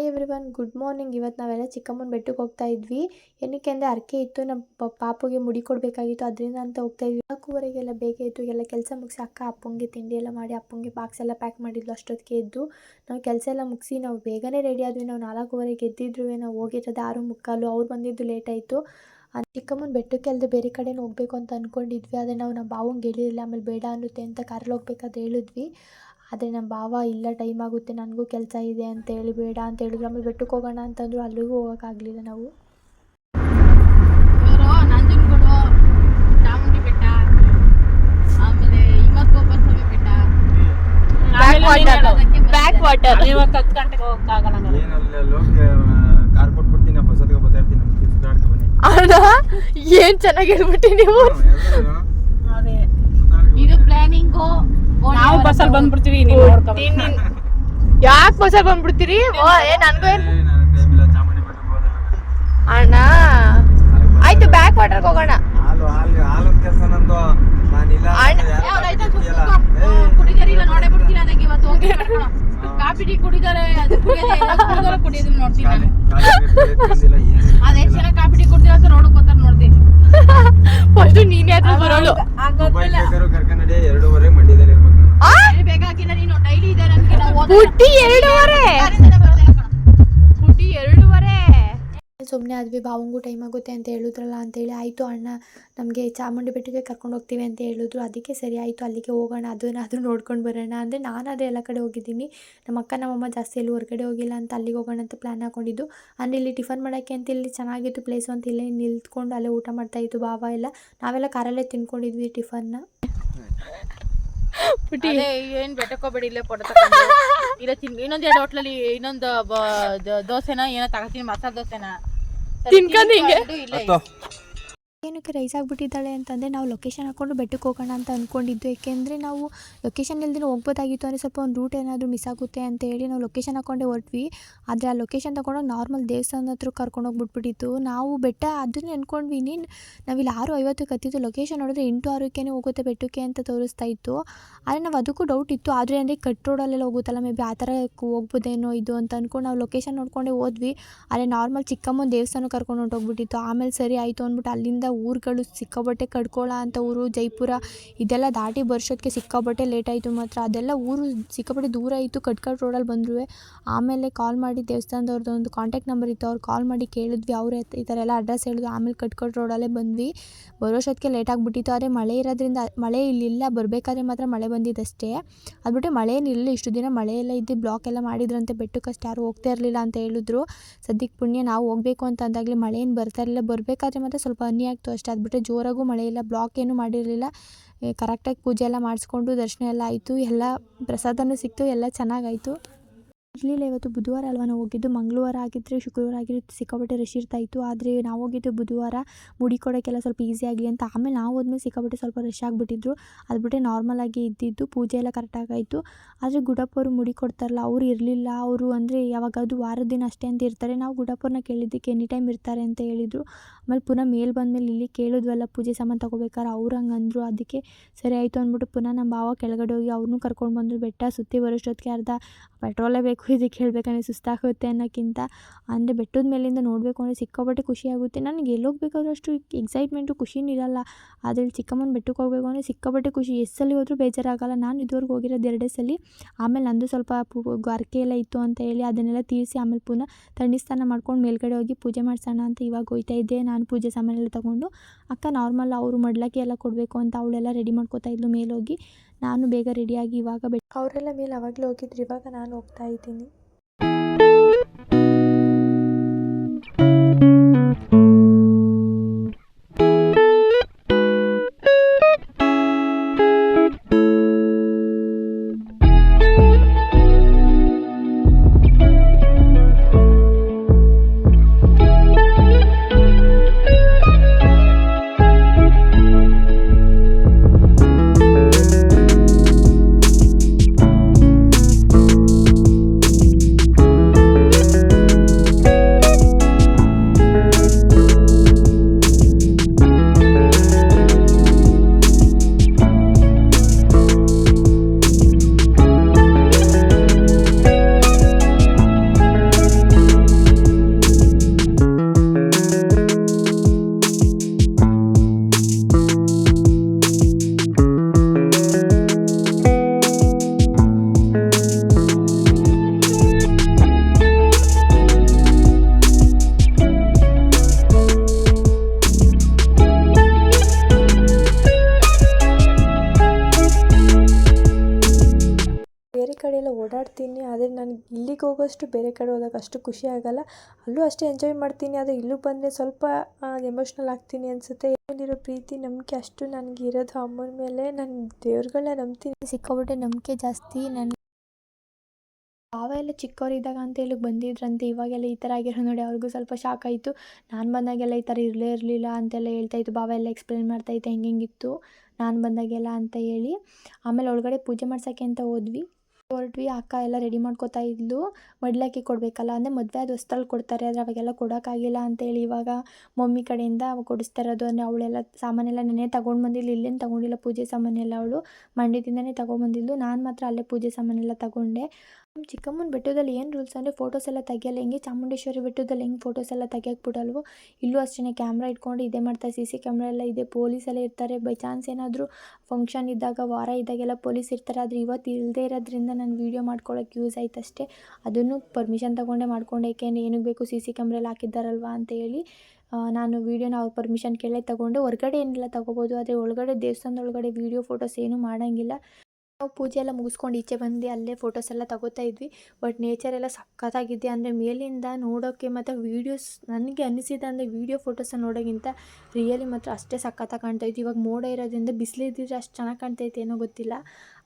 Hi everyone, good morning. ಇವತ್ತು ನಾವೆಲ್ಲ ಚಿಕ್ಕಮ್ಮನ ಬೆಟ್ಟಕ್ಕೆ ಹೋಗ್ತಾ ಇದ್ವಿ. ಏನಕ್ಕೆ ಅಂದರೆ ಅರ್ಕೆ ಇತ್ತು, ನಮ್ಮ ಪಾಪುಗೆ ಮುಡಿ ಕೊಡಬೇಕಾಗಿತ್ತು, ಅದರಿಂದ ಅಂತ ಹೋಗ್ತಾ ಇದ್ವಿ. 4:15 ಬೇಗ ಇತ್ತು, ಎಲ್ಲ ಕೆಲಸ ಮುಗಿಸಿ ಅಕ್ಕ ಅಪ್ಪಂಗೆ ತಿಂಡಿ ಎಲ್ಲ ಮಾಡಿ ಅಪ್ಪಂಗೆ ಬಾಕ್ಸ್ ಎಲ್ಲ ಪ್ಯಾಕ್ ಮಾಡಿದ್ಲು. ಅಷ್ಟೊತ್ತಿಗೆ ಎದ್ದು ನಾವು ಕೆಲಸ ಎಲ್ಲ ಮುಗಿಸಿ ನಾವು ಬೇಗನೆ ರೆಡಿ ಆದ್ವಿ. ನಾವು 4:15 ಎದ್ದಿದ್ರು, ನಾವು ಹೋಗಿರೋದು 6:45. ಅವ್ರು ಬಂದಿದ್ದು ಲೇಟ್ ಆಯಿತು. ಚಿಕ್ಕಮ್ಮನ ಬೆಟ್ಟಕ್ಕೆ ಅಲ್ಲದೆ ಬೇರೆ ಕಡೆನೂ ಹೋಗಬೇಕು ಅಂತ ಅಂದ್ಕೊಂಡಿದ್ವಿ. ಆದರೆ ನಾವು ನಮ್ಮ ಬಾವಂಗೆ ಹೇಳಿರಲಿಲ್ಲ. ಆಮೇಲೆ ಬೇಡ ಅನ್ನುತ್ತೆ ಅಂತ ಕಾರಲ್ಲಿ ಹೋಗ್ಬೇಕಾದ್ರೆ ಹೇಳಿದ್ವಿ. ಆದರೆ ನಮ್ಮ ಭಾವ ಇಲ್ಲ, ಟೈಮ್ ಆಗುತ್ತೆ, ನನಗೂ ಕೆಲಸ ಇದೆ ಅಂತ ಹೇಳಿ ಬೇಡ ಅಂತ ಹೇಳಿದ್ರು. ಆಮೇಲೆ ಬೆಟ್ಟಕ್ಕೆ ಹೋಗೋಣ ಅಂತಂದ್ರು, ಅಲ್ಲಿಗೂ ಹೋಗೋಕ್ಕಾಗಲಿಲ್ಲ ನಾವು. ನಂಜನಗೂಡು, ಚಾಮುಂಡಿ ಬೆಟ್ಟ, ಆಮೇಲೆ ಹಿಮತ್ಗೋಪುರಸ್ವಾಮಿ ಬೆಟ್ಟ, ಬ್ಯಾಕ್ ವಾಟರ್. ಇವಾಗ 10 ಗಂಟೆಗೆ ಹೋಗಕ್ಕಾಗಲ್ಲ. ಕಾರ್ ಕೊಟ್ಬಿಡ್ತೀನಿ, ಬಸ್ಸತ್ಗೆ ಬರ್ತಾ ಇರ್ತೀನಿ. ಏನು ಚೆನ್ನಾಗಿ ಹೇಳ್ಬಿಟ್ಟು ನೀವು. ಅದೇ ಇದು ಪ್ಲಾನಿಂಗು. ನಾವು ಬಸ್ಸಲ್ಲಿ ಬಂದ್ಬಿಡ್ತೀವಿ. ಯಾಕೆ ಬಸ್ಸಲ್ಲಿ ಬಂದ್ಬಿಡ್ತೀರಿ? ನನಗೂ ಅಣ್ಣ ಆಯ್ತು, ಬ್ಯಾಕ್ ವಾಟರ್ಗೆ ಹೋಗೋಣ. ಕುಡಿದಾರೆ ನೋಡೇ ಬಿಡ್ತೀನಿ. ಅದಕ್ಕೆ ಇವತ್ತು ಹೋಗಿ ಕಾಫಿ ಟೀ ಕುಡಿದಾರೆ, ಕುಡಿಯೋದನ್ನ ನೋಡ್ತೀನಿ ನಾನು. ಅದೆಷ್ಟು ಜನ ಕಾಫಿ ಟೀ ಕುಡ್ದಿರ ಅಂತ ನೋಡಕ್ ಬರ್ತಾರೆ, ನೋಡ್ತೀನಿ. ಫಸ್ಟ್ ನೀನೇ ಹತ್ರ ಬರೋಳು. ಬೇಗ ಹಾಕಿಲ್ಲ ನೀನು. ಡೈಲಿ ಇದೆ ನನಗೆ. ಪುಟ್ಟಿ 2:15. ಸುಮ್ಮನೆ ಆದ್ವಿ. ಭಾವಂಗೂ ಟೈಮ್ ಆಗುತ್ತೆ ಅಂತ ಹೇಳಿದ್ರಲ್ಲ ಅಂತೇಳಿ ಆಯಿತು. ಅಣ್ಣ ನಮಗೆ ಚಾಮುಂಡಿ ಬೆಟ್ಟಕ್ಕೆ ಕರ್ಕೊಂಡು ಹೋಗ್ತೀವಿ ಅಂತ ಹೇಳಿದ್ರು. ಅದಕ್ಕೆ ಸರಿ ಆಯಿತು, ಅಲ್ಲಿಗೆ ಹೋಗೋಣ, ಅದನ್ನಾದರೂ ನೋಡ್ಕೊಂಡು ಬರೋಣ. ಅಂದರೆ ನಾನು ಅದೇ ಎಲ್ಲ ಕಡೆ ಹೋಗಿದ್ದೀನಿ. ನಮ್ಮ ಅಕ್ಕ ನಮ್ಮಮ್ಮ ಜಾಸ್ತಿ ಎಲ್ಲೂ ಹೊರಗಡೆ ಹೋಗಿಲ್ಲ ಅಂತ ಅಲ್ಲಿಗೆ ಹೋಗೋಣ ಅಂತ ಪ್ಲ್ಯಾನ್ ಹಾಕೊಂಡಿದ್ದು. ಅಂದರೆ ಇಲ್ಲಿ ಟಿಫನ್ ಮಾಡೋಕ್ಕೆ ಅಂತ ಇಲ್ಲಿ ಚೆನ್ನಾಗಿತ್ತು ಪ್ಲೇಸು ಅಂತ ಇಲ್ಲೇ ನಿಲ್ತ್ಕೊಂಡು ಅಲ್ಲೇ ಊಟ ಮಾಡ್ತಾಯಿತ್ತು ಭಾವ ಎಲ್ಲ. ನಾವೆಲ್ಲ ಕಾರಲ್ಲೇ ತಿನ್ಕೊಂಡಿದ್ವಿ ಟಿಫನ್ನ. ಏನ್ ಬೆಟ್ಟಕ್ಕೋಗ್ಬೇಡಿ, ಇಲ್ಲೇ ಫೋಟೋ ತಗೊಂಡು ಇಲ್ಲ ಇನ್ನೊಂದು 2 ಹೋಟ್ಲಲ್ಲಿ ಇನ್ನೊಂದು ದೋಸೆನ ಏನೋ ತಗೋತೀನಿ, ಮಸಾಲೆ ದೋಸೆನ ತಿನ್ಕೊಂಡು ಹಿಂಗೆ ಇಲ್ಲ. ಏನಕ್ಕೆ ರೈಸ್ ಆಗಿಬಿಟ್ಟಿದ್ದಾಳೆ ಅಂತಂದರೆ ನಾವು ಲೊಕೇಶನ್ ಹಾಕ್ಕೊಂಡು ಬೆಟ್ಟಕ್ಕೆ ಹೋಗೋಣ ಅಂತ ಅಂದ್ಕೊಂಡಿದ್ದು. ಏಕೆಂದರೆ ನಾವು ಲೊಕೇಶನ್ ಇಲ್ದಿನ ಹೋಗ್ಬೋದಾಗಿತ್ತು. ಅಂದರೆ ಸ್ವಲ್ಪ ಒಂದು ರೂಟ್ ಏನಾದರೂ ಮಿಸ್ ಆಗುತ್ತೆ ಅಂತ ಹೇಳಿ ನಾವು ಲೊಕೇಶನ್ ಹಾಕ್ಕೊಂಡೇ ಹೊರಟ್ವಿ. ಆದರೆ ಆ ಲೊಕೇಶನ್ ತೊಗೊಂಡೋಗಿ ನಾರ್ಮಲ್ ದೇವಸ್ಥಾನದ ಹತ್ರ ಕರ್ಕೊಂಡೋಗ್ಬಿಟ್ಬಿಟ್ಟಿತ್ತು. ನಾವು ಬೆಟ್ಟ ಅದನ್ನೇ ಅಂದ್ಕೊಂಡ್ವಿ. ನಾವಿಲ್ಲಿ 6:50 ಕತ್ತಿದ್ದು, ಲೊಕೇಶನ್ ನೋಡಿದ್ರೆ 8:06 ಹೋಗುತ್ತೆ ಬೆಟ್ಟಕ್ಕೆ ಅಂತ ತೋರಿಸ್ತಾ ಇತ್ತು. ಆದರೆ ನಾವು ಅದಕ್ಕೂ ಡೌಟ್ ಇತ್ತು. ಆದರೆ ಅಂದರೆ ಕಟ್ ರೋಡಲ್ಲೆಲ್ಲ ಹೋಗುತ್ತಲ್ಲ, ಮೇ ಬಿ ಆ ಥರ ಹೋಗ್ಬೋದೇನೋ ಇದು ಅಂತ ಅಂದ್ಕೊಂಡು ನಾವು ಲೊಕೇಶನ್ ನೋಡ್ಕೊಂಡೇ ಹೋದ್ವಿ. ಆದರೆ ನಾರ್ಮಲ್ ಚಿಕ್ಕಮ್ಮನ ದೇವಸ್ಥಾನ ಕರ್ಕೊಂಡು ಹೊಂಟೋಗ್ಬಿಟ್ಟಿತ್ತು. ಆಮೇಲೆ ಸರಿ ಆಯಿತು ಅಂದ್ಬಿಟ್ಟು ಅಲ್ಲಿಂದ ಊರುಗಳು ಸಿಕ್ಕಾಬಟ್ಟೆ, ಕಡ್ಕೋಳ ಅಂತ ಊರು, ಜೈಪುರ ಇದೆಲ್ಲ ದಾಟಿ ಬರ್ಸೋದಕ್ಕೆ ಸಿಕ್ಕಾಬಟ್ಟೆ ಲೇಟ್ ಆಯಿತು. ಮಾತ್ರ ಅದೆಲ್ಲ ಊರು ಸಿಕ್ಕಾಬಟ್ಟೆ ದೂರ ಇತ್ತು. ಕಟ್ ರೋಡಲ್ಲಿ ಬಂದರು. ಆಮೇಲೆ ಕಾಲ್ ಮಾಡಿ ದೇವಸ್ಥಾನದವ್ರದ್ದು ಒಂದು ಕಾಂಟ್ಯಾಕ್ಟ್ ನಂಬರ್ ಇತ್ತು, ಅವ್ರು ಕಾಲ್ ಮಾಡಿ ಕೇಳಿದ್ವಿ. ಅವರೇ ಈ ಥರ ಎಲ್ಲ ಅಡ್ರೆಸ್ ಹೇಳಿದ್ರು. ಆಮೇಲೆ ಕಟ್ ರೋಡಲ್ಲೇ ಬಂದ್ವಿ. ಬರೋಷ್ಟೊತ್ತಿಗೆ ಲೇಟ್ ಆಗಿಬಿಟ್ಟಿತ್ತು. ಆದರೆ ಮಳೆ ಇರೋದ್ರಿಂದ, ಮಳೆ ಇಲ್ಲಿಲ್ಲ, ಬರಬೇಕಾದ್ರೆ ಮಾತ್ರ ಮಳೆ ಬಂದಿದ್ದಷ್ಟೇ. ಅದ್ಬಿಟ್ಟು ಮಳೆ ಏನಿರಲಿಲ್ಲ. ಇಷ್ಟು ದಿನ ಮಳೆ ಎಲ್ಲ ಇದ್ದು ಬ್ಲಾಕ್ ಎಲ್ಲ ಮಾಡಿದ್ರಂತೆ ಬೆಟ್ಟಕ್ಕಷ್ಟು, ಯಾರು ಹೋಗ್ತಾ ಇರಲಿಲ್ಲ ಅಂತ ಹೇಳಿದ್ರು. ಸದ್ಯಕ್ಕೆ ಪುಣ್ಯ ನಾವು ಹೋಗಬೇಕು ಅಂತ ಅಂದಾಗಲೇ ಮಳೆ ಏನು ಬರ್ತಾ ಇರಲಿಲ್ಲ. ಬರಬೇಕಾದ್ರೆ ಮಾತ್ರ ಸ್ವಲ್ಪ ಹನಿ ಆಗ್ತು ಅಷ್ಟೇ. ಅದ್ಬಿಟ್ಟು ಜೋರಾಗೂ ಮಳೆ ಇಲ್ಲ, ಬ್ಲಾಕ್ ಏನೂ ಮಾಡಿರಲಿಲ್ಲ. ಕರೆಕ್ಟಾಗಿ ಪೂಜೆ ಎಲ್ಲ ಮಾಡಿಸ್ಕೊಂಡು ದರ್ಶನ ಎಲ್ಲ ಆಯಿತು. ಎಲ್ಲ ಪ್ರಸಾದನೂ ಸಿಕ್ತು, ಎಲ್ಲ ಚೆನ್ನಾಗಾಯಿತು. ಇರಲಿಲ್ಲ. ಇವತ್ತು ಬುಧವಾರ ಅಲ್ವಾ ನಾವು ಹೋಗಿದ್ದು. ಮಂಗಳವಾರ ಆಗಿದ್ದರೆ ಶುಕ್ರವಾರ ಆಗಿರುತ್ತೆ ಸಿಕ್ಕಾಪಟ್ಟೆ ರಶ್ ಇರ್ತಾಯಿತ್ತು. ಆದರೆ ನಾವು ಹೋಗಿದ್ದು ಬುಧವಾರ, ಮುಡಿ ಕೊಡೋಕ್ಕೆಲ್ಲ ಸ್ವಲ್ಪ ಈಸಿ ಆಗಲಿ ಅಂತ. ಆಮೇಲೆ ನಾವು ಹೋದ್ಮೇಲೆ ಸಿಕ್ಕಾಪಟ್ಟೆ ಸ್ವಲ್ಪ ರಶ್ ಆಗಿಬಿಟ್ಟಿದ್ರು. ಅದ್ಬಿಟ್ಟೆ ನಾರ್ಮಲಾಗಿ ಇದ್ದಿದ್ದು, ಪೂಜೆ ಎಲ್ಲ ಕರೆಕ್ಟಾಗಾಯಿತು. ಆದರೆ ಗುಡಪ್ಪವರು ಮುಡಿ ಕೊಡ್ತಾರಲ್ಲ, ಅವ್ರು ಇರಲಿಲ್ಲ. ಅವರು ಅಂದರೆ ಯಾವಾಗಾದ್ರು ವಾರದ ದಿನ ಅಷ್ಟೇ ಅಂತ ಇರ್ತಾರೆ. ನಾವು ಗುಡಪ್ಪವ್ರನ್ನ ಕೇಳಿದ್ದಕ್ಕೆ ಎನಿ ಟೈಮ್ ಇರ್ತಾರೆ ಅಂತ ಹೇಳಿದರು. ಆಮೇಲೆ ಪುನಃ ಮೇಲೆ ಬಂದಮೇಲೆ ಇಲ್ಲಿ ಕೇಳಿದ್ವಲ್ಲ ಪೂಜೆ ಸಾಮಾನು ತೊಗೋಬೇಕಾರೆ, ಅವ್ರು ಹಂಗೆ ಅಂದರು. ಅದಕ್ಕೆ ಸರಿ ಆಯಿತು ಅಂದ್ಬಿಟ್ಟು ಪುನಃ ನಮ್ಮ ಭಾವ ಕೆಳಗಡೆ ಹೋಗಿ ಅವ್ರನ್ನೂ ಕರ್ಕೊಂಡು ಬಂದರು. ಬೆಟ್ಟ ಸುತ್ತಿ ಬರೋಷ್ಟೊತ್ತಿಗೆ ಅರ್ಧ ಪೆಟ್ರೋಲೇ ಬೇಕು ಇದಕ್ಕೆ ಹೇಳ್ಬೇಕಂದ್ರೆ, ಸುಸ್ತಾಗುತ್ತೆ ಅನ್ನೋಕ್ಕಿಂತ. ಅಂದರೆ ಬೆಟ್ಟದ ಮೇಲಿಂದ ನೋಡಬೇಕು ಅಂದರೆ ಸಿಕ್ಕಾಪಟ್ಟೆ ಖುಷಿಯಾಗುತ್ತೆ. ನನಗೆ ಎಲ್ಲೋಗ್ಬೇಕಾದ್ರೂ ಅಷ್ಟು ಎಕ್ಸೈಟ್ಮೆಂಟು, ಖುಷಿನೂ ಇರಲ್ಲ. ಆದರೆ ಚಿಕ್ಕಮ್ಮನ ಬೆಟ್ಟಕ್ಕೆ ಹೋಗಬೇಕು ಅಂದರೆ ಸಿಕ್ಕಾಪಟ್ಟೆ ಖುಷಿ. ಎಷ್ಟು ಸಲ ಹೋದರೂ ಬೇಜಾರಾಗಲ್ಲ. ನಾನು ಇದುವರೆಗೂ ಹೋಗಿರೋದು 2 ಸಲ. ಆಮೇಲೆ ನಂದು ಸ್ವಲ್ಪ ಅರ್ಕೆ ಎಲ್ಲ ಇತ್ತು ಅಂತ ಹೇಳಿ ಅದನ್ನೆಲ್ಲ ತೀರಿಸಿ ಆಮೇಲೆ ಪುನಃ ತಣ್ಣಿ ಸ್ನಾನ ಮಾಡ್ಕೊಂಡು ಮೇಲ್ಗಡೆ ಹೋಗಿ ಪೂಜೆ ಮಾಡಿಸೋಣ ಅಂತ ಇವಾಗ ಹೋಗ್ತಾ ಇದ್ದೆ. ನಾನು ಪೂಜೆ ಸಾಮಾನೆಲ್ಲ ತೊಗೊಂಡು, ಅಕ್ಕ ನಾರ್ಮಲ್ ಅವರು ಮಡ್ಲಕ್ಕಿ ಎಲ್ಲ ಕೊಡಬೇಕು ಅಂತ ಅವಳೆಲ್ಲ ರೆಡಿ ಮಾಡ್ಕೋತಾ ಇದ್ಲು ಮೇಲೋಗಿ. ನಾನು ಬೇಗ ರೆಡಿಯಾಗಿ ಇವಾಗ ಅವರೆಲ್ಲ ಮೇಲೆ ಅವಾಗಲೇ ಹೋಗಿದ್ರು. ಇವಾಗ ನಾನು ಹೋಗ್ತಾ ಇದ್ದೀನಿ. ಅಷ್ಟು ಬೇರೆ ಕಡೆ ಹೋದಾಗ ಅಷ್ಟು ಖುಷಿ ಆಗಲ್ಲ. ಅಲ್ಲೂ ಅಷ್ಟೇ ಎಂಜಾಯ್ ಮಾಡ್ತೀನಿ, ಆದರೆ ಇಲ್ಲೂ ಬಂದರೆ ಸ್ವಲ್ಪ ಎಮೋಷ್ನಲ್ ಆಗ್ತೀನಿ ಅನಿಸುತ್ತೆ. ಮೇಲಿರೋ ಪ್ರೀತಿ ನಂಬಿಕೆ ಅಷ್ಟು ನನಗೆ ಇರೋದು ಅಮ್ಮನ ಮೇಲೆ. ನಾನು ದೇವ್ರುಗಳನ್ನ ನಂಬ್ತೀನಿ, ಸಿಕ್ಕಾಪಟ್ಟೆ ನಂಬಿಕೆ ಜಾಸ್ತಿ. ನನ್ನ ಭಾವ ಎಲ್ಲ ಚಿಕ್ಕವರಿದ್ದಾಗ ಅಂತ ಇಲ್ಲಿಗೆ ಬಂದಿದ್ರಂತೆ. ಇವಾಗೆಲ್ಲ ಈ ಥರ ಆಗಿರೋ ನೋಡಿ ಅವ್ರಿಗೂ ಸ್ವಲ್ಪ ಶಾಕ್ ಆಯಿತು. ನಾನು ಬಂದಾಗೆಲ್ಲ ಈ ಥರ ಇರಲಿಲ್ಲ ಅಂತೆಲ್ಲ ಹೇಳ್ತಾಯಿತ್ತು. ಭಾವ ಎಲ್ಲ ಎಕ್ಸ್ಪ್ಲೇನ್ ಮಾಡ್ತಾಯಿತ್ತು ಹೆಂಗಿತ್ತು ನಾನು ಬಂದಾಗೆಲ್ಲ ಅಂತ ಹೇಳಿ. ಆಮೇಲೆ ಒಳಗಡೆ ಪೂಜೆ ಮಾಡ್ಸೋಕ್ಕೆ ಅಂತ ಹೊರಟ್ವಿ. ಅಕ್ಕ ಎಲ್ಲ ರೆಡಿ ಮಾಡ್ಕೋತಾ ಇದ್ಲು. ಮಡ್ಲಕ್ಕಿ ಕೊಡಬೇಕಲ್ಲ, ಅಂದರೆ ಮದುವೆ ಆದ ಹೊಸ್ತ್ರಲ್ಲಿ ಕೊಡ್ತಾರೆ, ಆದರೆ ಅವಾಗೆಲ್ಲ ಕೊಡೋಕ್ಕಾಗಿಲ್ಲ ಅಂತೇಳಿ ಇವಾಗ ಮಮ್ಮಿ ಕಡೆಯಿಂದ ಕೊಡಿಸ್ತಾ ಇರೋದು. ಅಂದರೆ ಅವಳೆಲ್ಲ ಸಾಮಾನೆಲ್ಲ ನೆನೆ ತೊಗೊಂಡು ಬಂದಿಲ್ಲ, ಇಲ್ಲೇನು ತೊಗೊಂಡಿಲ್ಲ ಪೂಜೆ ಸಾಮಾನೆಲ್ಲ, ಅವಳು ಮಂಡ್ಯದಿಂದನೇ ತೊಗೊಂಬಂದಿದ್ಲು. ನಾನು ಮಾತ್ರ ಅಲ್ಲೇ ಪೂಜೆ ಸಾಮಾನೆಲ್ಲ ತೊಗೊಂಡೆ. ನಮ್ಮ ಚಿಕ್ಕಮ್ಮನ ಬೆಟ್ಟದಲ್ಲಿ ಏನು ರೂಲ್ಸ್ ಅಂದರೆ ಫೋಟೋಸ್ ಎಲ್ಲ ತೆಗಿಯಲ್ಲ. ಹೆಂಗೆ ಚಾಮುಂಡೇಶ್ವರಿ ಬೆಟ್ಟದಲ್ಲಿ ಹೆಂಗೆ ಫೋಟೋಸ್ ಎಲ್ಲ ತೆಗಿಯೋಕೆ ಬಿಡಲ್ವೋ, ಇಲ್ಲೂ ಅಷ್ಟೇ ಕ್ಯಾಮ್ರಾ ಇಟ್ಕೊಂಡು ಇದೇ ಮಾಡ್ತಾರೆ. CC ಕ್ಯಾಮ್ರಾ ಎಲ್ಲ ಇದೆ, ಪೊಲೀಸ್ ಎಲ್ಲ ಇರ್ತಾರೆ. ಬೈ ಚಾನ್ಸ್ ಏನಾದರೂ ಫಂಕ್ಷನ್ ಇದ್ದಾಗ, ವಾರ ಇದ್ದಾಗೆಲ್ಲ ಪೊಲೀಸ್ ಇರ್ತಾರೆ. ಆದರೆ ಇವತ್ತು ಇಲ್ಲದೇ ಇರೋದ್ರಿಂದ ನಾನು ವೀಡಿಯೋ ಮಾಡ್ಕೊಳ್ಳೋಕೆ ಯೂಸ್ ಆಯ್ತು ಅಷ್ಟೇ. ಅದನ್ನು ಪರ್ಮಿಷನ್ ತೊಗೊಂಡೆ ಮಾಡ್ಕೊಂಡೆ, ಏಕೆಂದರೆ ಏನಕ್ಕೆ ಬೇಕು CC ಕ್ಯಾಮ್ರಾ ಎಲ್ಲ ಹಾಕಿದ್ದಾರಲ್ವ ಅಂತ ಹೇಳಿ ನಾನು ವೀಡಿಯೋನ ಅವ್ರ ಪರ್ಮಿಷನ್ ಕೇಳೇ ತೊಗೊಂಡೆ. ಹೊರಗಡೆ ಏನೆಲ್ಲ ತೊಗೋಬೋದು, ಆದರೆ ಒಳಗಡೆ ದೇವಸ್ಥಾನದೊಳಗಡೆ ವೀಡಿಯೋ ಫೋಟೋಸ್ ಏನೂ ಮಾಡೋಂಗಿಲ್ಲ. ನಾವು ಪೂಜೆ ಎಲ್ಲ ಮುಗಿಸ್ಕೊಂಡು ಈಚೆ ಬಂದು ಅಲ್ಲೇ ಫೋಟೋಸ್ ಎಲ್ಲ ತಗೋತಾ ಇದ್ವಿ. ಬಟ್ ನೇಚರ್ ಎಲ್ಲ ಸಖತ್ತಾಗಿದೆ. ಅಂದರೆ ಮೇಲಿಂದ ನೋಡೋಕ್ಕೆ ಮತ್ತು ವೀಡಿಯೋಸ್ ನನಗೆ ಅನಿಸಿದೆ ಅಂದರೆ ವೀಡಿಯೋ ಫೋಟೋಸನ್ನು ನೋಡೋಕ್ಕಿಂತ ರಿಯಲಿ ಮಾತ್ರ ಅಷ್ಟೇ ಸಖತ್ತಾಗಿ ಕಾಣ್ತಾಯಿತ್ತು. ಇವಾಗ ಮೋಡ ಇರೋದ್ರಿಂದ ಬಿಸಿಲಿದ್ದರೆ ಅಷ್ಟು ಚೆನ್ನಾಗಿ ಕಾಣ್ತೈತೆ ಏನೋ ಗೊತ್ತಿಲ್ಲ.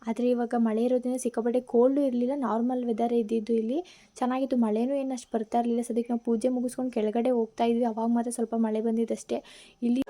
ಆದರೆ ಇವಾಗ ಮಳೆ ಇರೋದ್ರಿಂದ ಸಿಕ್ಕಾಪಟ್ಟೆ ಕೋಲ್ಡು ಇರಲಿಲ್ಲ, ನಾರ್ಮಲ್ ವೆದರ್ ಇದ್ದಿದ್ದು ಇಲ್ಲಿ ಚೆನ್ನಾಗಿತ್ತು. ಮಳೆನೂ ಏನು ಅಷ್ಟು ಬರ್ತಾ ಇರಲಿಲ್ಲ. ಸದ್ಯಕ್ಕೆ ನಾವು ಪೂಜೆ ಮುಗಿಸ್ಕೊಂಡು ಕೆಳಗಡೆ ಹೋಗ್ತಾ ಇದ್ವಿ, ಅವಾಗ ಮಾತ್ರ ಸ್ವಲ್ಪ ಮಳೆ ಬಂದಿದ್ದಷ್ಟೇ. ಇಲ್ಲಿ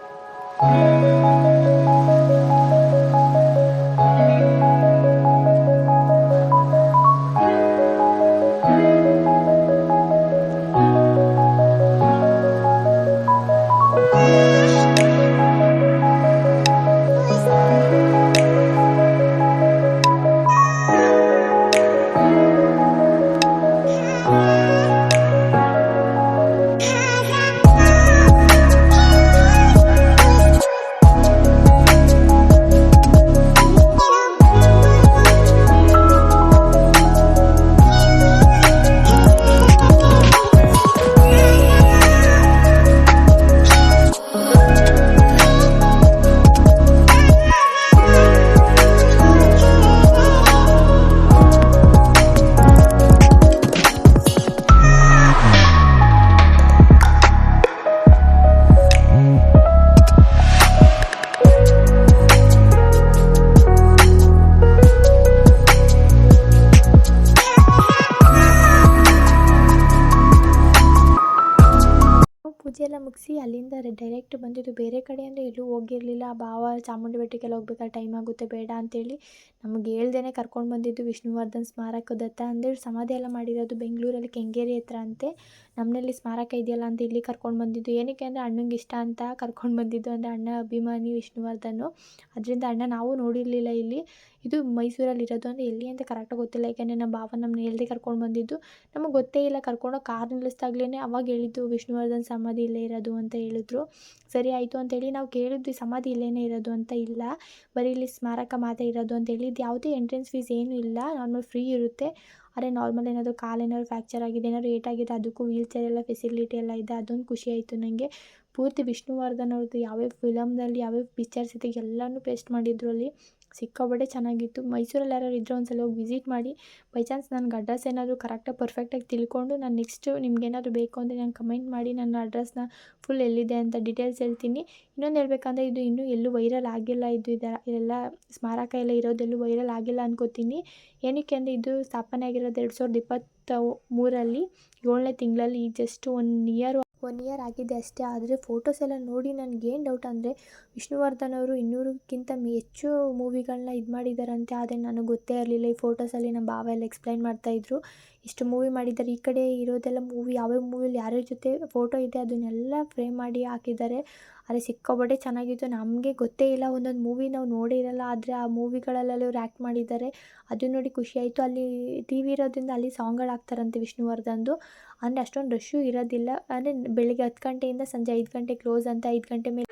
ಪೂಜೆ ಎಲ್ಲ ಮುಗಿಸಿ ಅಲ್ಲಿಂದ ಡೈರೆಕ್ಟ್ ಬಂದಿದ್ದು ಬೇರೆ ಕಡೆ. ಅಂದರೆ ಎಲ್ಲೂ ಹೋಗಿರಲಿಲ್ಲ. ಭಾವ ಚಾಮುಂಡಿ ಬೆಟ್ಟಕ್ಕೆಲ್ಲ ಹೋಗ್ಬೇಕಾದ್ರೆ ಟೈಮ್ ಆಗುತ್ತೆ ಬೇಡ ಅಂತೇಳಿ ನಮಗೆ ಹೇಳ್ದೇ ಕರ್ಕೊಂಡು ಬಂದಿದ್ದು ವಿಷ್ಣುವರ್ಧನ್ ಸ್ಮಾರಕದತ್ತ. ಅಂದರೆ ಸಮಾಧಿ ಎಲ್ಲ ಮಾಡಿರೋದು ಬೆಂಗಳೂರಲ್ಲಿ ಕೆಂಗೇರಿ ಹತ್ರ ಅಂತೆ. ನಮ್ಮನೇಲಿ ಸ್ಮಾರಕ ಇದೆಯಲ್ಲ ಅಂತ ಇಲ್ಲಿ ಕರ್ಕೊಂಡು ಬಂದಿದ್ದು. ಏನಕ್ಕೆ ಅಂದರೆ ಅಣ್ಣಂಗೆ ಇಷ್ಟ ಅಂತ ಕರ್ಕೊಂಡು ಬಂದಿದ್ದು. ಅಂದರೆ ಅಣ್ಣ ಅಭಿಮಾನಿ ವಿಷ್ಣುವರ್ಧನು, ಅದರಿಂದ ಅಣ್ಣ ನಾವು ನೋಡಿರಲಿಲ್ಲ ಇಲ್ಲಿ. ಇದು ಮೈಸೂರಲ್ಲಿ ಇರೋದು, ಅಂದರೆ ಎಲ್ಲಿ ಅಂತ ಕರೆಕ್ಟಾಗಿ ಗೊತ್ತಿಲ್ಲ. ಯಾಕೆಂದರೆ ನಮ್ಮ ಭಾವ ನಮ್ಮನ್ನ ಹೇಳ್ದೆ ಕರ್ಕೊಂಡು ಬಂದಿದ್ದು. ನಮಗೆ ಗೊತ್ತೇ ಇಲ್ಲ. ಕರ್ಕೊಂಡೋಗಿ ಕಾರ್ ನಿಲ್ಲಿಸ್ದಾಗ್ಲೇ ಅವಾಗ ಹೇಳಿದ್ದು ವಿಷ್ಣುವರ್ಧನ್ ಸಮಾಧಿ ಇಲ್ಲೇ ಇರೋದು ಅಂತ ಹೇಳಿದ್ರು. ಸರಿ ಆಯಿತು ಅಂತೇಳಿ ನಾವು ಕೇಳಿದ್ವಿ, ಸಮಾಧಿ ಇಲ್ಲೇ ಇರೋದು ಅಂತ. ಇಲ್ಲ, ಬರೀ ಇಲ್ಲಿ ಸ್ಮಾರಕ ಮಾತ್ರ ಇರೋದು ಅಂತ ಹೇಳಿದ್ದು. ಯಾವುದೇ ಎಂಟ್ರೆನ್ಸ್ ಫೀಸ್ ಏನೂ ಇಲ್ಲ, ನಾರ್ಮಲ್ ಫ್ರೀ ಇರುತ್ತೆ. ಆದರೆ ನಾರ್ಮಲ್ ಏನಾದರೂ ಕಾಲೇನಾದ್ರು ಫ್ರ್ಯಾಕ್ಚರ್ ಆಗಿದೆ, ಏನಾದ್ರು ಏಟಾಗಿದೆ, ಅದಕ್ಕೂ ವೀಲ್ ಚೇರ್ ಎಲ್ಲ ಫೆಸಿಲಿಟಿ ಎಲ್ಲ ಇದೆ. ಅದೊಂದು ಖುಷಿ ಆಯಿತು ನನಗೆ. ಪೂರ್ತಿ ವಿಷ್ಣುವರ್ಧನ್ ಅವ್ರದ್ದು ಯಾವ್ಯಾವ ಫಿಲಮ್ನಲ್ಲಿ ಯಾವ್ಯಾವ ಪಿಕ್ಚರ್ಸ್ ಇದೆ ಎಲ್ಲನೂ ಪೇಸ್ಟ್ ಮಾಡಿದ್ರು ಅಲ್ಲಿ. ಸಿಕ್ಕಾಪಟ್ಟೆ ಚೆನ್ನಾಗಿತ್ತು. ಮೈಸೂರಲ್ಲಿ ಯಾರು ಇದ್ದರೆ ಒಂದ್ಸಲ ಹೋಗಿ ವಿಸಿಟ್ ಮಾಡಿ. ಬೈ ಚಾನ್ಸ್ ನನಗೆ ಅಡ್ರೆಸ್ ಏನಾದರೂ ಕರೆಕ್ಟಾಗಿ ಪರ್ಫೆಕ್ಟಾಗಿ ತಿಳ್ಕೊಂಡು ನಾನು ನೆಕ್ಸ್ಟು ನಿಮ್ಗೇನಾದರೂ ಬೇಕು ಅಂದರೆ ನಾನು ಕಮೆಂಟ್ ಮಾಡಿ ನನ್ನ ಅಡ್ರೆಸ್ನ ಫುಲ್ ಎಲ್ಲಿದೆ ಅಂತ ಡೀಟೇಲ್ಸ್ ಹೇಳ್ತೀನಿ. ಇನ್ನೊಂದು ಹೇಳ್ಬೇಕಂದ್ರೆ ಇದು ಇನ್ನೂ ಎಲ್ಲೂ ವೈರಲ್ ಆಗಿಲ್ಲ. ಇದೆಲ್ಲ ಸ್ಮಾರಕ ಎಲ್ಲ ಇರೋದೆಲ್ಲೂ ವೈರಲ್ ಆಗಿಲ್ಲ ಅನ್ಕೋತೀನಿ. ಏನಕ್ಕೆ ಅಂದರೆ ಇದು ಸ್ಥಾಪನೆ ಆಗಿರೋದು 2023ರಲ್ಲಿ 7ನೇ ತಿಂಗಳಲ್ಲಿ. ಜಸ್ಟ್ ಒನ್ ಇಯರ್ ಆಗಿದೆ ಅಷ್ಟೇ. ಆದರೆ ಫೋಟೋಸ್ ಎಲ್ಲ ನೋಡಿ ನನಗೇನು ಡೌಟ್ ಅಂದರೆ ವಿಷ್ಣುವರ್ಧನ್ ಅವರು 200ಕ್ಕಿಂತ ಹೆಚ್ಚು ಮೂವಿಗಳನ್ನ ಇದು ಮಾಡಿದ್ದಾರಂತೆ. ಆದರೆ ನನಗೆ ಗೊತ್ತೇ ಇರಲಿಲ್ಲ. ಈ ಫೋಟೋಸಲ್ಲಿ ನಮ್ಮ ಭಾವ ಎಲ್ಲ ಎಕ್ಸ್ಪ್ಲೈನ್ ಮಾಡ್ತಾಯಿದ್ರು, ಇಷ್ಟು ಮೂವಿ ಮಾಡಿದ್ದಾರೆ. ಈ ಕಡೆ ಇರೋದೆಲ್ಲ ಮೂವಿ, ಯಾವ್ಯಾವ ಮೂವಿಲಿ ಯಾರ್ಯಾರ ಜೊತೆ ಫೋಟೋ ಇದೆ ಅದನ್ನೆಲ್ಲ ಫ್ರೇಮ್ ಮಾಡಿ ಹಾಕಿದ್ದಾರೆ. ಆದರೆ ಸಿಕ್ಕಾಪಟ್ಟೆ ಚೆನ್ನಾಗಿತ್ತು. ನಮಗೆ ಗೊತ್ತೇ ಇಲ್ಲ, ಒಂದೊಂದು ಮೂವಿ ನಾವು ನೋಡೇ ಇರಲ್ಲ, ಆದರೆ ಆ ಮೂವಿಗಳಲ್ಲೆಲ್ಲ ಇವ್ರು ಆ್ಯಕ್ಟ್ ಮಾಡಿದ್ದಾರೆ. ಅದು ನೋಡಿ ಖುಷಿ ಆಯಿತು. ಅಲ್ಲಿ TV ಇರೋದ್ರಿಂದ ಅಲ್ಲಿ ಸಾಂಗ್ಗಳು ಹಾಕ್ತಾರಂತೆ ವಿಷ್ಣುವರ್ಧನ್ದು. ಅಂದರೆ ಅಷ್ಟೊಂದು ರಶ್ಶು ಇರೋದಿಲ್ಲ. ಅಂದರೆ ಬೆಳಿಗ್ಗೆ 10 ಗಂಟೆಯಿಂದ ಸಂಜೆ 5 ಗಂಟೆ ಕ್ಲೋಸ್ ಅಂತ. 5 ಗಂಟೆ ಮೇಲೆ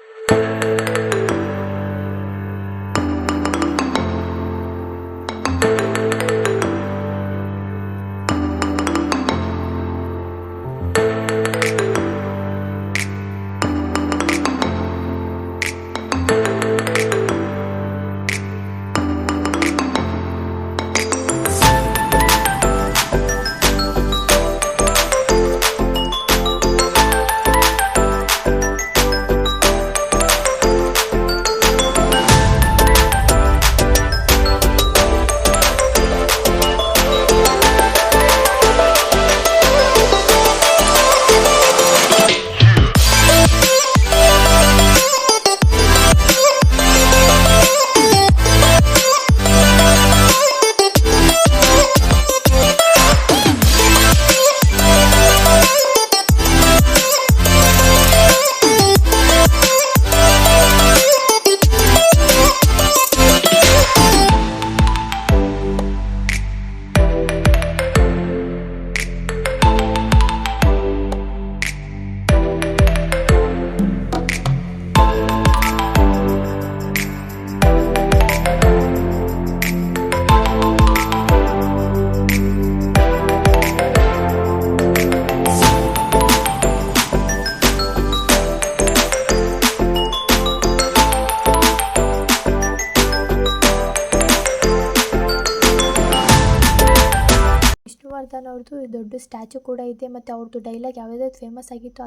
ಸ್ಟ್ಯಾಚು ಕೂಡ ಇದೆ ಮತ್ತು ಅವ್ರದ್ದು ಡೈಲಾಗ್ ಯಾವ್ಯಾವ್ದು ಫೇಮಸ್ ಆಗಿತ್ತು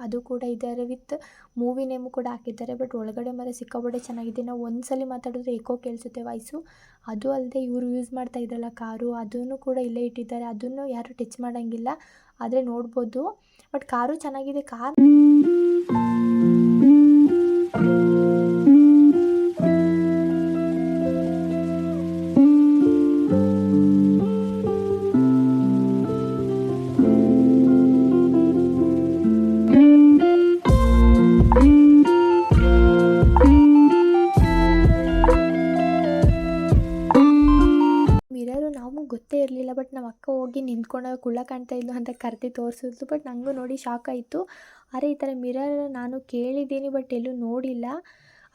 ಅದು ಕೂಡ ಇದ್ದಾರೆ ವಿತ್ ಮೂವಿ ನೇಮು ಕೂಡ ಹಾಕಿದ್ದಾರೆ. ಬಟ್ ಒಳಗಡೆ ಮಾತ್ರ ಸಿಕ್ಕಾಪಟ್ಟೆ ಚೆನ್ನಾಗಿದೆ. ನಾವು ಒಂದ್ಸಲಿ ಮಾತಾಡಿದ್ರೆ ಏಕೋ ಕೇಳಿಸುತ್ತೆ ವಾಯ್ಸು. ಅದು ಅಲ್ಲದೆ ಇವರು ಯೂಸ್ ಮಾಡ್ತಾ ಇದ್ರಲ್ಲ ಕಾರು, ಅದನ್ನು ಕೂಡ ಇಲ್ಲೇ ಇಟ್ಟಿದ್ದಾರೆ. ಅದನ್ನು ಯಾರು ಟಚ್ ಮಾಡೋಂಗಿಲ್ಲ, ಆದರೆ ನೋಡ್ಬೋದು. ಬಟ್ ಕಾರು ಚೆನ್ನಾಗಿದೆ. ಕಾರ್ ಮಿರರು ನಮಗೆ ಗೊತ್ತೇ ಇರಲಿಲ್ಲ. ಬಟ್ ನಮ್ಮ ಅಕ್ಕ ಹೋಗಿ ನಿಂತ್ಕೊಂಡಾಗ ಕುಳ್ಳ ಕಾಣ್ತಾ ಇದ್ಲು ಅಂತ ಕರೆದು ತೋರಿಸಿದ್ಲು. ಬಟ್ ನನಗೂ ನೋಡಿ ಶಾಕ್ ಆಯಿತು. ಅರೆ ಈ ಥರ ಮಿರರ್ ನಾನು ಕೇಳಿದ್ದೀನಿ ಬಟ್ ಎಲ್ಲೂ ನೋಡಿಲ್ಲ.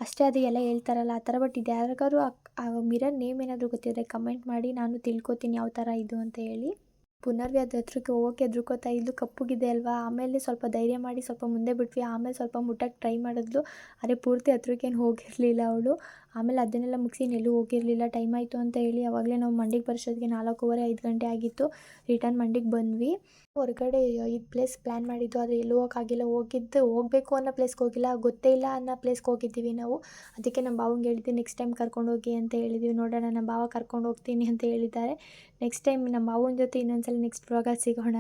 ಅಷ್ಟೇ ಅದು ಎಲ್ಲ ಹೇಳ್ತಾರಲ್ಲ ಆ ಥರ. ಬಟ್ ಇದು ಯಾರಿಗಾರು ಆ ಮಿರರ್ ನೇಮ್ ಏನಾದರೂ ಗೊತ್ತಿದ್ದರೆ ಕಮೆಂಟ್ ಮಾಡಿ, ನಾನು ತಿಳ್ಕೊತೀನಿ ಯಾವ ಥರ ಇದು ಅಂತ ಹೇಳಿ. ಪುನರ್ವಿ ಅದು ಹತ್ರಕ್ಕೆ ಹೋಗೋಕ್ಕೆ ಹೆದ್ರುಕೋತಾ ಇದ್ಲು, ಕಪ್ಪುಗಿದೆ ಅಲ್ವಾ. ಆಮೇಲೆ ಸ್ವಲ್ಪ ಧೈರ್ಯ ಮಾಡಿ ಸ್ವಲ್ಪ ಮುಂದೆ ಬಿಟ್ವಿ. ಆಮೇಲೆ ಸ್ವಲ್ಪ ಮುಟ್ಟಕ್ಕೆ ಟ್ರೈ ಮಾಡಿದ್ಲು, ಆದರೆ ಪೂರ್ತಿ ಹತ್ರಕ್ಕೇನು ಹೋಗಿರಲಿಲ್ಲ ಅವಳು. ಆಮೇಲೆ ಅದನ್ನೆಲ್ಲ ಮುಗಿಸಿ ಎಲ್ಲೂ ಹೋಗಿರಲಿಲ್ಲ. ಟೈಮ್ ಆಯಿತು ಅಂತ ಹೇಳಿ ಆವಾಗಲೇ ನಾವು ಮಂಡಿಗೆ ಬರೋಷ್ಟೊತ್ತಿಗೆ 4:15 5 ಗಂಟೆ ಆಗಿತ್ತು. ರಿಟರ್ನ್ ಮಂಡಿಗೆ ಬಂದ್ವಿ. ಹೊರಗಡೆ 5 ಪ್ಲೇಸ್ ಪ್ಲ್ಯಾನ್ ಮಾಡಿದ್ದು, ಆದರೆ ಎಲ್ಲೂ ಹೋಗೋಕ್ಕಾಗಿಲ್ಲ. ಹೋಗಬೇಕು ಅನ್ನೋ ಪ್ಲೇಸ್ಗೆ ಹೋಗಿಲ್ಲ, ಗೊತ್ತೇ ಇಲ್ಲ ಅನ್ನೋ ಪ್ಲೇಸ್ಗೆ ಹೋಗಿದ್ದೀವಿ ನಾವು. ಅದಕ್ಕೆ ನಮ್ಮ ಭಾವಂಗೆ ಹೇಳಿದ್ವಿ ನೆಕ್ಸ್ಟ್ ಟೈಮ್ ಕರ್ಕೊಂಡು ಹೋಗಿ ಅಂತ ಹೇಳಿದ್ವಿ. ನೋಡೋಣ, ನಮ್ಮ ಭಾವ ಕರ್ಕೊಂಡು ಹೋಗ್ತೀನಿ ಅಂತ ಹೇಳಿದ್ದಾರೆ. ನೆಕ್ಸ್ಟ್ ಟೈಮ್ ನಮ್ಮ ಭಾವನ ಜೊತೆ ಇನ್ನೊಂದ್ಸಲ ನೆಕ್ಸ್ಟ್ ವ್ಲಾಗಲ್ಲಿ ಸಿಗೋಣ.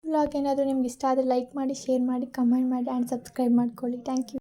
ವ್ಲಾಗ್ ಏನಾದರೂ ನಿಮ್ಗೆ ಇಷ್ಟ ಆದರೆ ಲೈಕ್ ಮಾಡಿ, ಶೇರ್ ಮಾಡಿ, ಕಮೆಂಟ್ ಮಾಡಿ ಆ್ಯಂಡ್ ಸಬ್ಸ್ಕ್ರೈಬ್ ಮಾಡ್ಕೊಳ್ಳಿ. Thank you.